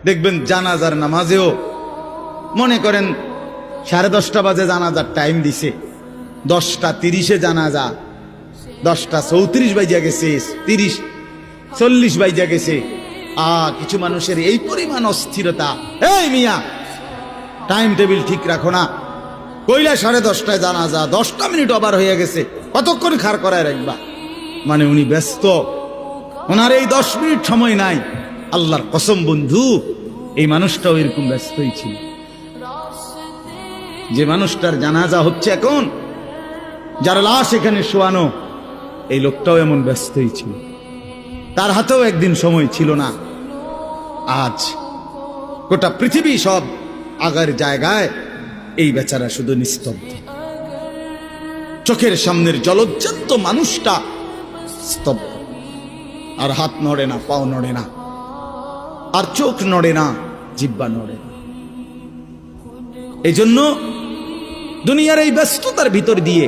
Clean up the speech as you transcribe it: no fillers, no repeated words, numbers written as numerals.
দেখবেন জানাজার নামাজেও মনে করেন 10:30 বাজে জানাজার টাইম দিছে, 10:30 জানাজা, 10:34 বাজে গেছে, 30-40 বাজে গেছে। কিছু মানুষের এই পরিমাণ অস্থিরতা, এই মিয়া টাইম টেবিল ঠিক রাখো না, কইলা 10:30টায় জানাজা, 10টা মিনিট ওভার হয়ে গেছে, কতক্ষণ খাড় করায় রাখবা? মানে উনি ব্যস্ত, ওনার এই 10 মিনিট সময় নাই। আল্লাহর কসম বন্ধু, এই মানুষটাও এরকম ব্যস্তই ছিল। যে মানুষটার জানাজা হচ্ছে এখন, যার লাশ এখানে শোয়ানো, এই লোকটাও এমন ব্যস্তই ছিল। তার হাতেও একদিন সময় ছিল না। আজ গোটা পৃথিবী সব আগার জায়গায়, এই বেচারা শুধু নিস্তব্ধ। চোখের সামনের জলজ্জান্ত মানুষটা স্তব্ধ, আর হাত নড়ে না, পাও নড়ে না, আর চোখ নড়ে না, জিহ্বা নড়ে না। এই জন্য দুনিয়ার এই ব্যস্ততার ভিতর দিয়ে